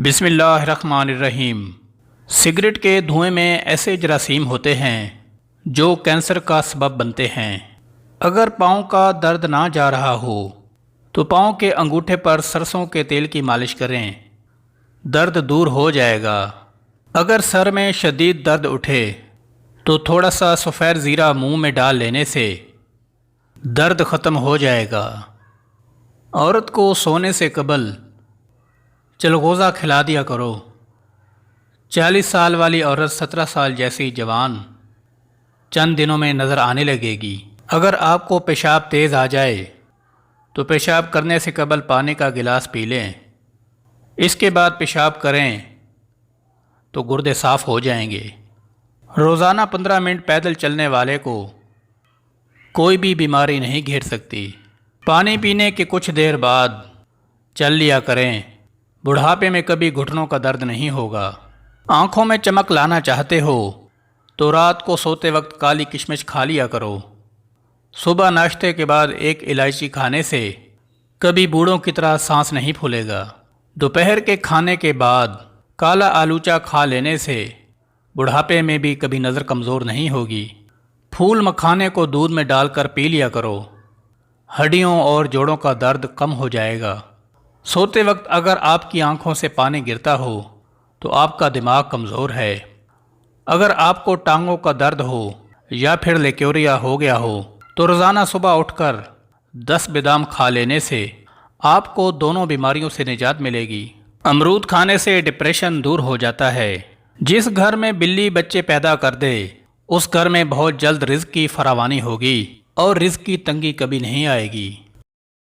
بسم اللہ الرحمن الرحیم۔ سگریٹ کے دھوئیں میں ایسے جراثیم ہوتے ہیں جو کینسر کا سبب بنتے ہیں۔ اگر پاؤں کا درد نہ جا رہا ہو تو پاؤں کے انگوٹھے پر سرسوں کے تیل کی مالش کریں، درد دور ہو جائے گا۔ اگر سر میں شدید درد اٹھے تو تھوڑا سا سفید زیرہ منہ میں ڈال لینے سے درد ختم ہو جائے گا۔ عورت کو سونے سے قبل چلغوزہ کھلا دیا کرو۔ 40 سال والی عورت 17 سال جیسی جوان چند دنوں میں نظر آنے لگے گی۔ اگر آپ کو پیشاب تیز آ جائے تو پیشاب کرنے سے قبل پانی کا گلاس پی لیں، اس کے بعد پیشاب کریں تو گردے صاف ہو جائیں گے۔ روزانہ 15 منٹ پیدل چلنے والے کو کوئی بھی بیماری نہیں گھیر سکتی۔ پانی پینے کے کچھ دیر بعد چل لیا کریں، بڑھاپے میں کبھی گھٹنوں کا درد نہیں ہوگا۔ آنکھوں میں چمک لانا چاہتے ہو تو رات کو سوتے وقت کالی کشمش کھا لیا کرو۔ صبح ناشتے کے بعد ایک الائچی کھانے سے کبھی بوڑھوں کی طرح سانس نہیں پھولے گا۔ دوپہر کے کھانے کے بعد کالا آلوچا کھا لینے سے بڑھاپے میں بھی کبھی نظر کمزور نہیں ہوگی۔ پھول مکھانے کو دودھ میں ڈال کر پی لیا کرو، ہڈیوں اور جوڑوں کا درد کم ہو جائے گا۔ سوتے وقت اگر آپ کی آنکھوں سے پانی گرتا ہو تو آپ کا دماغ کمزور ہے۔ اگر آپ کو ٹانگوں کا درد ہو یا پھر لیکوریا ہو گیا ہو تو روزانہ صبح اٹھ کر 10 بادام کھا لینے سے آپ کو دونوں بیماریوں سے نجات ملے گی۔ امرود کھانے سے ڈپریشن دور ہو جاتا ہے۔ جس گھر میں بلی بچے پیدا کر دے اس گھر میں بہت جلد رزق کی فراوانی ہوگی اور رزق کی تنگی کبھی نہیں آئے گی۔